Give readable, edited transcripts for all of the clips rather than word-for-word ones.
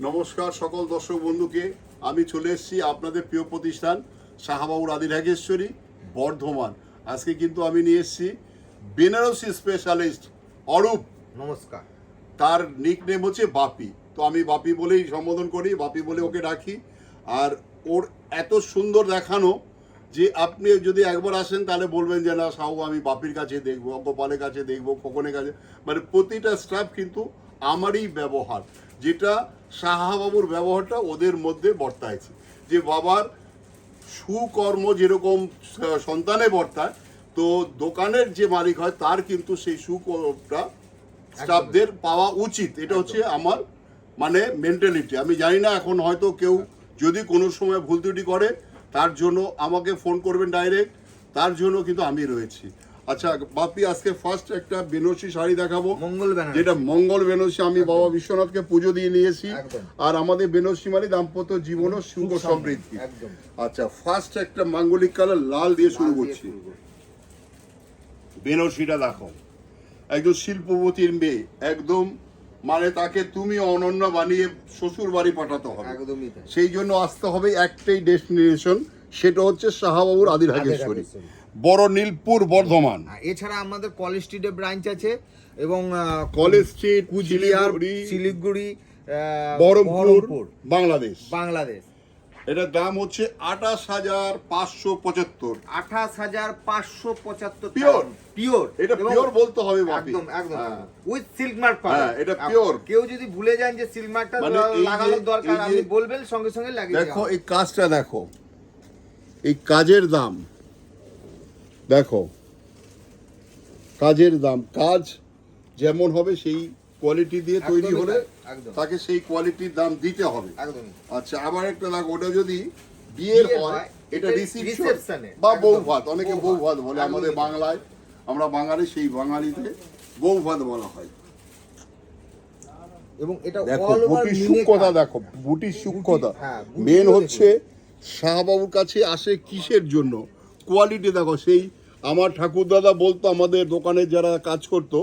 নমস্কার সকল দর্শক বন্ধুকে। আমি চলে এসেছি আপনাদের প্রিয় প্রতিষ্ঠান শাহবাবুর আদি ঢাকেশ্বরী বর্ধমান। আজকে কিন্তু আমি নিয়ে এসেছি বেনারসি স্পেশালিস্ট অরূপ। নমস্কার। তার নিকনেম হচ্ছে বাপি, তো আমি বাপি বলেই সম্বোধন করি, বাপি বলে ওকে ডাকি। আর ওর এত সুন্দর দেখানো যে আপনি যদি একবার আসেন তাহলে বলবেন যে না সাহু আমি বাপির কাছে দেখবো, গোপালের কাছে দেখবো, খোকনের কাছে, মানে প্রতিটা স্টাফ কিন্তু আমারই ব্যবহার, যেটা শাহবাবুর ব্যবহারটা ওদের মধ্যে বর্তাইছে। যে বাবার সুকর্ম যেরকম সন্তানে বর্তায়, তো দোকানের যে মালিক হয় তার কিন্তু সেই সুকর্মটা স্টাফদের পাওয়া উচিত। এটা হচ্ছে আমার মানে মেন্টালিটি। আমি জানি না, এখন হয়তো কেউ যদি কোনো সময় ভুল ত্রুটি করে তার জন্য আমাকে ফোন করবেন ডাইরেক্ট, তার জন্য কিন্তু আমি রয়েছি। আচ্ছা বাপি, আজকে ফার্স্ট একটা বেনারসি শাড়ি দেখাবো, মঙ্গল বেনারসি, যেটা মঙ্গল বেনারসি। আমি বাবা বিশ্বনাথকে পুজো দিয়ে নিয়েছি। আর আমাদের বেনারসি মানে দাম্পত্য জীবন ও সুখ সমৃদ্ধি। আচ্ছা ফার্স্ট একটা মাঙ্গলিক কালার লাল দিয়ে শুরু করছি। বেনারসিটা দেখো, একদম শিল্পপতির মেয়ে, একদম মানে তাকে তুমি অনন্য বানিয়ে শ্বশুর বাড়ি পাঠাতে হবে। সেই জন্য আসতে হবে একটাই ডেস্টিনেশন, সেটা হচ্ছে শাহবাবুর আদি ঢাকেশ্বরী, বড় নীলপুর বর্ধমান। এছাড়া আমাদের কলেজ স্ট্রিটে ব্রাঞ্চ আছে এবং কলেজ স্ট্রিট, কুচবিহার, শিলিগুড়ি, বহরমপুর, বাংলাদেশ। এটার দাম হচ্ছে 28,575। 28,575 পিওর পিওর, এটা পিওর বলতে হবে বাপি, একদম একদম উইথ সিল্ক মার্ক পাবেন। হ্যাঁ এটা পিওর। কেউ যদি ভুলে যান যে সিল্ক মার্কটা লাগানোর দরকার, আপনি বলবেন সঙ্গে সঙ্গে লাগিয়ে দেওয়া হবে। দেখো এই কাজটা দেখো, এই কাজের দাম দেখো, কাজের দাম, কাজ যেমন হবে সেই কোয়ালিটি দিয়ে তৈরি হলে তাকে সেই কোয়ালিটির দাম দিতে হবে। আচ্ছা আবার একটা দেখো, ওটা যদি বিয়ের হয় এটা রিসেপশন বা বউ ভাত, অনেকে বউ ভাত বলে, আমাদের বাংলায় আমরা বাঙালি, সেই বাঙালিতে বউ ভাত বলা হয়। এবং এটা দেখো বুটির সূক্ষ্মতা, দেখো বুটির সূক্ষ্মতা। মেন হচ্ছে শাহবাবুর কাছে আসে কিসের জন্য, কোয়ালিটি দেখো। সেই আমার ঠাকুরদাদা বলতো আমাদের দোকানে যারা কাজ করতো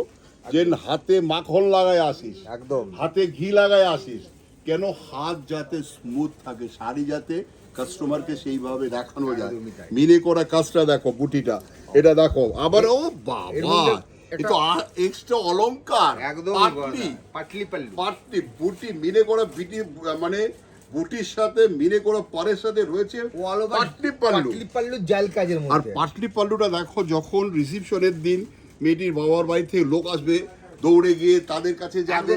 যে হাতে মাখন লাগায় আসিস, একদম হাতে ঘি লাগায় আসিস, কেন হাত যাতে স্মুথ থাকে, শাড়ি যাতে কাস্টমারকে সেইভাবে দেখানো যায়। মিনে করা কাজটা দেখো, বুটিটা এটা দেখো। আবার ও বাবা, এটা এক্সট্রা অলংকার, পাটলি বুটি মিনে করা, বিটি মানে বুটির সাথে মিনে করা পাড়ের সাথে রয়েছে পাটলি পাল্লু, জাল কাজের মধ্যে। আর পাটলি পাল্লুটা দেখো, যখন রিসেপশনের দিন মেয়েটির বাবার বাড়ি থেকে লোক আসবে, দৌড়ে গিয়ে তাদের কাছে যাবে,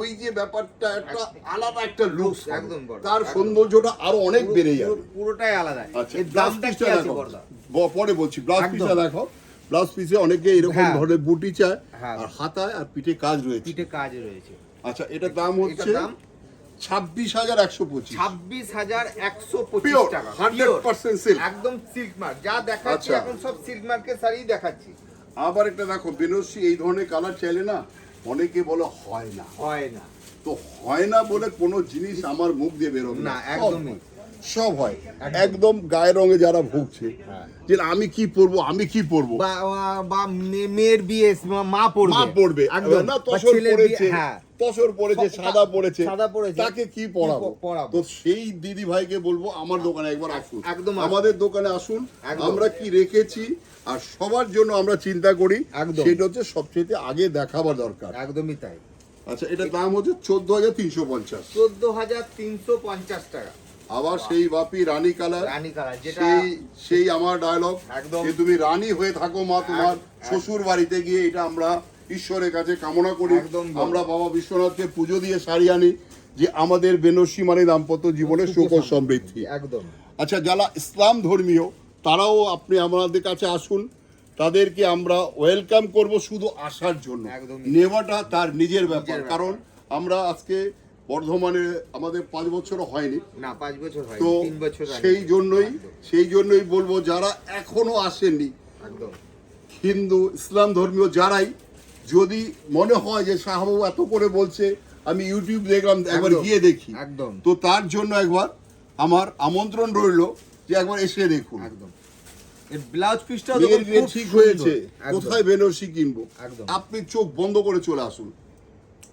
ওই যে ব্যাপারটা একটা আলাদা একটা লুক, একদম তার সৌন্দর্যটা আরো অনেক বেড়ে যাবে, পুরোটাই আলাদা। আচ্ছা ব্লাউজ পিসটা দেখো, পরে বলছি। ব্লাউজ পিসটা দেখো, ব্লাউজ পিসে অনেকে এরকম ধরনের বুটি চায়, আর হাতায় আর পিঠে কাজ রয়েছে, আচ্ছা এটার দাম হচ্ছে 26,125। 26,125 টাকা, 100% সিল্ক, একদম সিল্ক মার্ক। যা দেখাচ্ছি এখন সব সিল্ক মার্কের শাড়ি দেখাচ্ছি। আবার একটা দেখো বেনারসি, এই ধরনের কালার চাইলে না অনেকে বলে হয় না, তো হয় না বলে কোনো জিনিস আমার মুখ দিয়ে বেরোবে না, একদমই সব হয়। একদম গায়ের রঙে যারা ভুগছে যে আমি কি পরবো, আমি কি পরবো, বা মেয়ের বিয়ে মা পড়বে, না তসর পড়েছে, তসর পড়েছে, সাদা পড়েছে, তাকে কি পরাবো। তো সেই দিদি ভাইকে বলবো আমার দোকানে একবার আসুন, আমাদের দোকানে আসুন, আমরা কি রেখেছি আর সবার জন্য আমরা চিন্তা করি, সেটা হচ্ছে সবচেয়ে আগে দেখাবার দরকার। একদমই তাই। আচ্ছা এটার দাম হচ্ছে 14,350। 14,350 টাকা। আবার সেই বাপি রানী কালার, সেই আমার ডায়লগ, তুমি রানী হয়ে থাকো মা তোমার শ্বশুর বাড়িতে গিয়ে, এটা আমরা ঈশ্বরের কাছে কামনা করি। আমরা বাবা বিশ্বনাথকে পুজো দিয়ে শাড়ি আনি, যে আমাদের বেনারসি মানে দাম্পত্য জীবনের সুখ ও সমৃদ্ধি। একদম। আচ্ছা যারা ইসলাম ধর্মীয় তারাও আপনি আমাদের কাছে আসুন, তাদেরকে আমরা ওয়েলকাম করব শুধু আসার জন্য, নেওয়াটা তার নিজের ব্যাপার। কারণ আমরা আজকে বর্ধমানে আমাদের 5 বছরও হয়নি না, 5 বছর হয়নি, তো 3 বছর। সেই জন্যই বলবো যারা এখনো আসেননি, হিন্দু ইসলাম ধর্মীয় যারাই, যদি মনে হয় যে শাহবাবু এত করে বলছে আমি ইউটিউব দেখলাম, একবার গিয়ে দেখি, তো তার জন্য একবার আমার আমন্ত্রণ রইল যে একবার এসে দেখুন। এর ব্লাউজ পিসটা ঠিক হয়েছে, কোথায় বেনারসি কিনবো, আপনি চোখ বন্ধ করে চলে আসুন।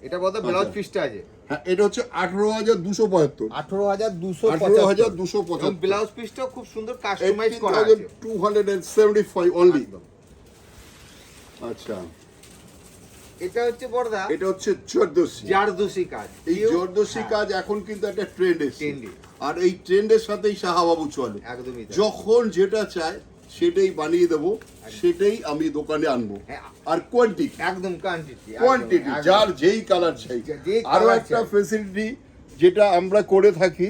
এটা কত ব্লাউজ আচ্ছা। পিসটা আছে? হ্যাঁ, এটা হচ্ছে 18,275। 18,275 ব্লাউজ পিসটাও খুব সুন্দর কাস্টমাইজ করা আছে। 18,275 অনলি। আচ্ছা, এটা হচ্ছে বড়দা, এটা হচ্ছে জর্দোসি। জারদোসি কাজ। এই জর্দোসি কাজ এখন কিন্তু একটা ট্রেন্ড এসেছে, ট্রেন্ডি। আর এই ট্রেন্ডের সাথেই শাহবাবু চলে। একদমই তাই। যখন যেটা চায় সেটাই বানিয়ে দেবো, সেটাই আমি দোকানে আনবো। হ্যাঁ। আর কোয়ান্টিটি, একদম কোয়ান্টিটি, কোয়ান্টিটি যার যেই কালার চাই। আরো একটা ফেসিলিটি যেটা আমরা করে থাকি,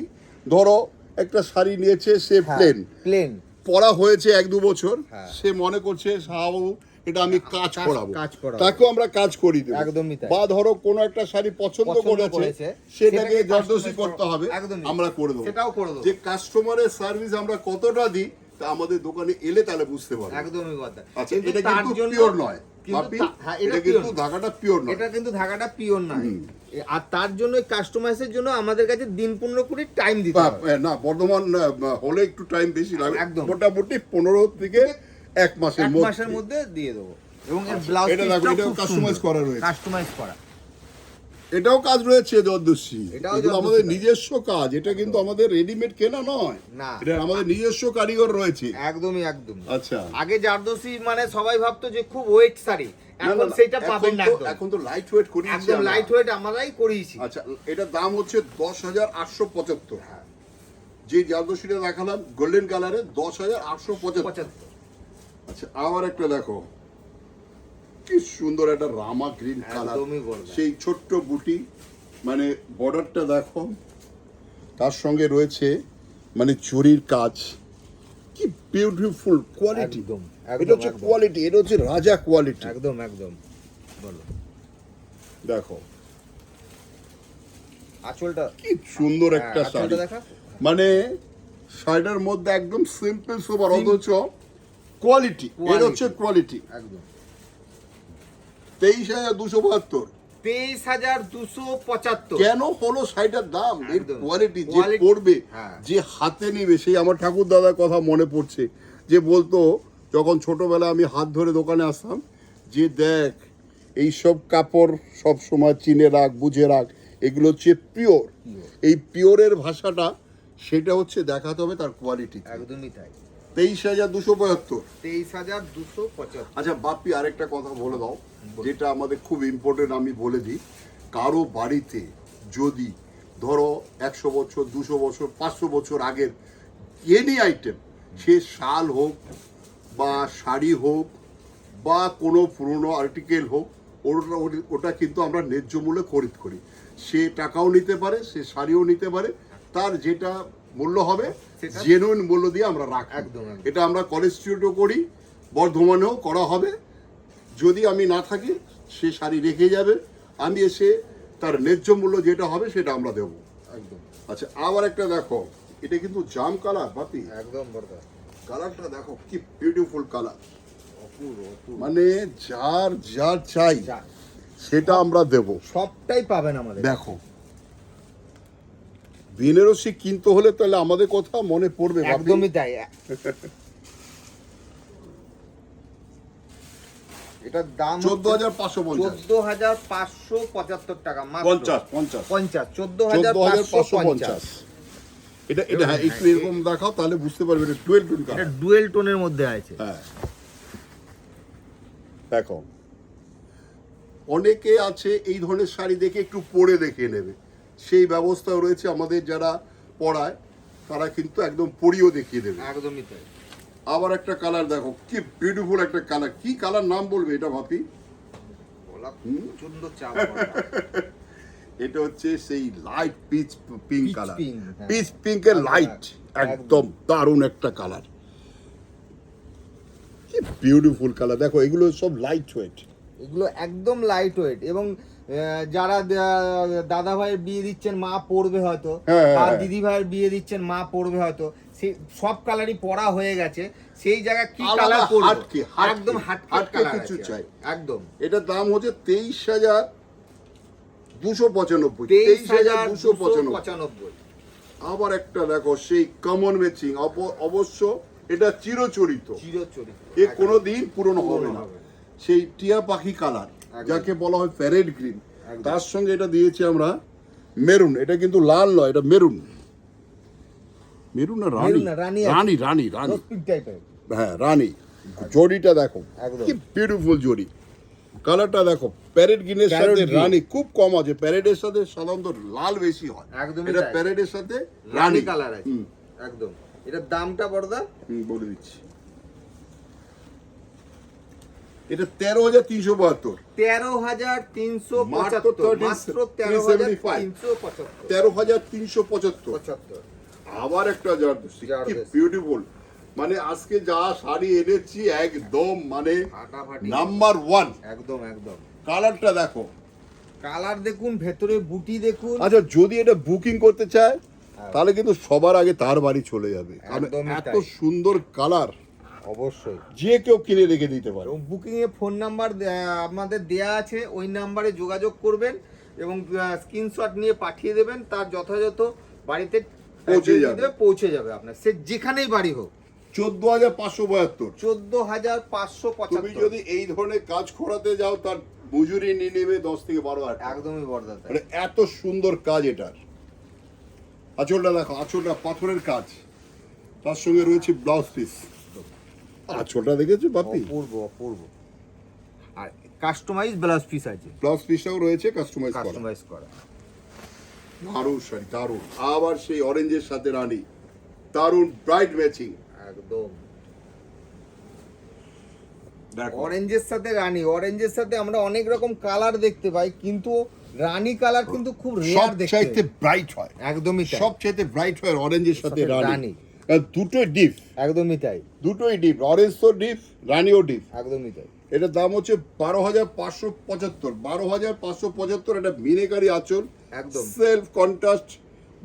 ধরো একটা শাড়ি নিয়েছে সে প্লেন, প্লেন পরা হয়েছে 1-2 বছর, হ্যাঁ। সে মনে করছে শাহবাবু এটা আমি কাজ করাবো, করাবো। তাকেও আমরা কাজ করি দেবো। একদমই তাই। বা ধরো কোনো একটা শাড়ি পছন্দ করেছে, সেটাকে জর্দোসি করতে হবে, আমরা করে দেবো। সেটাও করে দেবো। যে কাস্টমারের সার্ভিস আমরা কতটা দিই তা আমাদের দোকানে এলে তাহলে বুঝতে পারবে। একদমই কথা। আচ্ছা, এটা কিন্তু পিওর নয় বাপি, এটা কিন্তু ধাগাটা পিওর নয়। এটা কিন্তু ধাগাটা পিওর নয়। আর তার জন্য কাস্টমাইজের জন্য আমাদের কাছে দিন 15-20 টাইম দিতে হবে। না, বর্ধমান হলে একটু টাইম বেশি লাগে, একদম। মোটামুটি 15 থেকে 1 মাসের মধ্যে দিয়ে দেবো। এবং এর ব্লাউজ এটা দেখো, এটাও কাস্টমাইজ করা রয়েছে। কাস্টমাইজ করা, এটাও কাজ রয়েছে জর্দোসি। এটাও এগুলো আমাদের নিজস্ব কাজ, এটা কিন্তু আমাদের রেডিমেড কেনা নয়, না, এটা আমাদের নিজস্ব কারিগর রয়েছে। একদমই একদম। আচ্ছা, আগে জারদোসি মানে সবাই ভাবতো যে খুব ওয়েট শাড়ি, এখন সেটা পাবেন না। এখন তো লাইট ওয়েট করিয়েছি, একদম লাইট ওয়েট আমরাই করিয়েছি। আচ্ছা, এটার দাম হচ্ছে 10,875। যে জারদোসিটা দেখালাম গোল্ডেন কালারে 10,875। আচ্ছা, আবার একটা দেখো কি সুন্দর একটা রামা গ্রিন কালার, সেই ছোট্ট বুটি, মানে বর্ডারটা দেখো, তার সঙ্গে রয়েছে মানে চুরির কাজ, কি বিউটিফুল কোয়ালিটি। এটা হচ্ছে কোয়ালিটি, এটা হচ্ছে রাজা কোয়ালিটি। একদম একদম। বলো, দেখো আঁচলটা কি সুন্দর একটা শাড়ি, মানে শাড়িটার মধ্যে একদম সিম্পল সোবার, অথচ কোয়ালিটি, এটা হচ্ছে কোয়ালিটি। একদম। 23,272। 23,275 কেন হলো শাড়িটার দাম? এর কোয়ালিটি, যে কোয়ালিটি পরবে, যে হাতে নিবে, সেই আমার ঠাকুর দাদার কথা মনে পড়ছে, যে বলতো যখন ছোটবেলায় আমি হাত ধরে দোকানে আসতাম, যে দেখ এইসব কাপড় সব সময় চিনে রাখ, বুঝে রাখ, এগুলো হচ্ছে পিওর। এই পিওরের ভাষাটা সেটা হচ্ছে দেখাতে হবে তার কোয়ালিটি। একদমই তাই। 23,275। 23,275। আচ্ছা বাপ্পি, আরেকটা কথা বলে দাও, যেটা আমাদের খুব ইম্পর্টেন্ট, আমি বলে দিই। কারো বাড়িতে যদি ধরো 100 বছর, 200 বছর, 500 বছর আগের এনি আইটেম, সে শাল হোক বা শাড়ি হোক বা কোনো পুরনো আর্টিকেল হোক, ওটা কিন্তু আমরা ন্যায্য মূল্যে খরিদ করি। সে টাকাও নিতে পারে, সে শাড়িও নিতে পারে, তার যেটা মূল্য হবে জেনুইন মূল্য দিয়ে আমরা রাখি। এটা আমরা কলেজ স্ট্রিটও করি, বর্ধমানেও করা হবে। যদি আমি না থাকি, সে শাড়ি রেখে যাবে, আমি এসে তার ন্যায্য মূল্য যেটা হবে সেটা আমরা দেবো। একদম। আচ্ছা, আবার একটা দেখো, এটা কিন্তু জাম কালার বাপি, একদম বড়দা। কালারটা দেখো কি বিউটিফুল কালার, মানে যার যার চাই সেটা আমরা দেব, সবটাই পাবেন আমাদের। দেখো বেনারসি কিনতে হলে তাহলে আমাদের কথা মনে পড়বে। একদমই তাই। এটার দাম 14,550। 14,575 টাকা মাত্র। 50 14,550। এটা হ্যাঁ, একটু এরকম দেখাও তাহলে বুঝতে পারবে এটা ডুয়েল টোন কালার। এটা ডুয়েল টোনের মধ্যে আছে। হ্যাঁ, দেখো অনেকে আছে এই ধরনের শাড়ি দেখে একটু পরে দেখে নেবে, সেই ব্যবস্থাও রয়েছে আমাদের যারা পড়ায়, তারা কিন্তু একদম পরিও দেখিয়ে দেবে। একদমই তাই। আবার একটা কালার দেখো, কি বিউটিফুল একটা কালার, কি কালার নাম বলবে এটা ভাবি? এটা হচ্ছে সেই light peach pink colour, peach পিঙ্কের লাইট, একদম দারুণ একটা কালার, কি বিউটিফুল কালার। দেখো এগুলো সব লাইট ওয়েট, এগুলো একদম লাইট ওয়েট। এবং যারা দাদা ভাইয়ের বিয়ে দিচ্ছেন, মা পরবে হয়তো, আর দিদি ভাইয়ের বিয়ে দিচ্ছেন, মা পরবে হয়তো, সেই সব কালারই পরা হয়ে গেছে, সেই জায়গায় কি কালার পরবে, একদম হাটকে কিছু চাই। একদম। এটার দাম হচ্ছে 23,295। 23,295। আবার একটা দেখো সেই কমন ম্যাচিং, অবশ্য এটা চিরচরিত, এ কোনোদিন পুরনো হবে না, সেই টিয়া পাখি কালার, যাকে বলা হয় প্যারেড গ্রিন। একদম। তার সঙ্গে এটা দিয়েছি আমরা মেরুন, এটা কিন্তু লাল নয়, এটা মেরুন। মেরুন না রানী? মেরুন না, রানী আছে। রানী রানী রানী, রোজ টাইপের। হ্যাঁ রানী। জড়িটা দেখো একদম। কি বিউটিফুল জড়ি, কালারটা দেখো। প্যারেট গ্রিনের প্যারেট সাথে গ্রিন। রানী খুব কম আছে, প্যারেটের সাথে সাধারণত লাল বেশি হয়, একদমই এটা তাই। প্যারেটের সাথে রানী রানী কালার আছে হুম, একদম। এটার দামটা বড়দা বলে দিচ্ছি, এটা 13,372, 13,375, মাত্র 13,375, 13,375। আবার একটা জারদস্তি, কি জারদস্তি। বিউটিফুল। মানে আজকে যা শাড়ি এনেছি একদম মানে ফাটাফাটি। Number one. একদম একদম। কালারটা দেখো। কালার দেখুন, ভেতরে বুটি দেখুন। আচ্ছা, যদি এটা বুকিং করতে চায় হ্যাঁ। তাহলে কিন্তু সবার আগে তার বাড়ি চলে যাবে, কারণ একদমই এত তাই। সুন্দর কালার অবশ্যই। যে কেউ কিনে রেখে দিতে পারে। এবং বুকিং এ ফোন নাম্বার আমাদের দেয়া আছে, ওই নাম্বারে যোগাযোগ করবেন এবং স্ক্রিনশট নিয়ে পাঠিয়ে দেবেন, তার যথাযথ বাড়িতে পৌঁছে address যাবে। দিয়ে পৌঁছে যাবে আপনার, সে যেখানেই বাড়ি হোক। 14,572। 14,575। তুমি যদি এই ধরনের কাজ করাতে যাও তার মজুরি নিয়ে নেবে 10 থেকে 12,000 টাকা। একদমই বড়দা তাই। মানে এত সুন্দর কাজ এটার। আঁচলটা দেখো, আঁচলটা পাথরের কাজ, তার সঙ্গে রয়েছে ব্লাউজ পিস। আঁচলটা দেখেছো বাপি? অপূর্ব অপূর্ব। আর কাস্টমাইজ ব্লাউজ পিস আছে, ব্লাউজ পিসটাও রয়েছে কাস্টমাইজ করা। কাস্টমাইজ করা। দারুণ শাড়ি, দারুণ। আবার সেই অরেঞ্জের সাথে রানী, দারুণ ব্রাইট ম্যাচিং। একদম। দেখো অরেঞ্জের সাথে রানী, অরেঞ্জের সাথে আমরা অনেক রকম কালার দেখতে পাই, কিন্তু রানী কালার কিন্তু খুব রেয়ার দেখতে সবচাইতে ব্রাইট হয়, একদমই তাই। সবচাইতে ব্রাইট হয় অরেঞ্জের সাথে সাথে রানী। রানী। আর দুটোই ডিপ, একদমই তাই। দুটোই ডিপ, অরেঞ্জ তো ডিপ, রানীও ডিপ। একদমই তাই। এটার দাম হচ্ছে 12,575, 12,575। এটা মিনেকারি আঁচল, একদম। সেলফ কন্ট্রাস্ট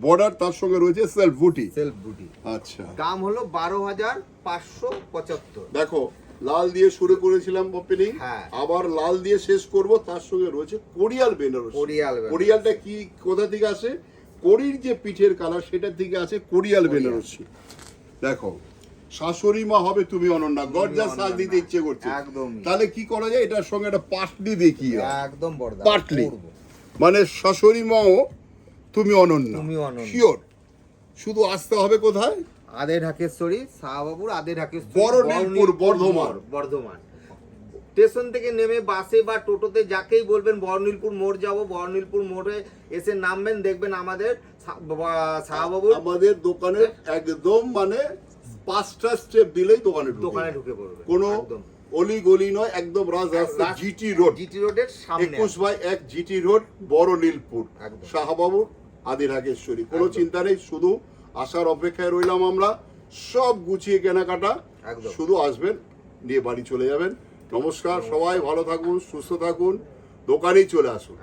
বর্ডার, তার সঙ্গে রয়েছে সেলফ বুটি। সেলফ বুটি। আচ্ছা, দাম হলো 12,575। দেখো লাল দিয়ে শুরু করেছিলাম ওপেনিং, হ্যাঁ। আবার লাল দিয়ে শেষ করব। তার সঙ্গে রয়েছে কোরিয়াল বেনারসি। কোরিয়াল বেনারসি। কোরিয়ালটা কি কোথা থেকে আসে? কোরির যে পিঠের কালার সেটা থেকে আছে কোরিয়াল বেনারসি। দেখো, শাশুড়ি মা হবে তুমি অনন্যা, গর্জা সাজ অনন্যা। দিতে ইচ্ছে করছে, একদমই। তাহলে কি করা যায়? এটার সঙ্গে একটা পাটলি দেখি, একদম বড়দা। পাটলি অপূর্ব। মানে শাশুড়ি মাও তুমি অনন্যা, তুমি অনন্যা। শিওর। শুধু আসতে হবে কোথায়? আদে ঢাকেশ্বরী, শাহবাবুর আদে ঢাকেশ্বরী, বড়নীলপুর, বর্ধমান। বর্ধমান। স্টেশন থেকে নেমে বাসে বা টোটোতে যাকেই বলবেন বড়নীলপুর মোড় যাব, বড়নীলপুর মোড়ে এসে নামবেন, দেখবেন আমাদের শাহবাবুর আমাদের দোকানের একদম মানে 5টা স্টেপ দিলেই দোকানে দোকানে ঢুকে পড়বে। কোনো একদম। অলি গলি নয়, একদম রাস্তা, জিটি রোড, জিটি রোডের সামনে। 21/1 জিটি রোড, বড়নীলপুর, একদম। শাহবাবুর আদি ঢাকেশ্বরী। কোনো একদম। চিন্তা নেই, শুধু আসার অপেক্ষায় রইলাম আমরা। সব গুছিয়ে কেনাকাটা, একদম। শুধু আসবেন, নিয়ে বাড়ি চলে যাবেন। নমস্কার, সবাই ভালো থাকুন, সুস্থ থাকুন, দোকানেই চলে আসুন।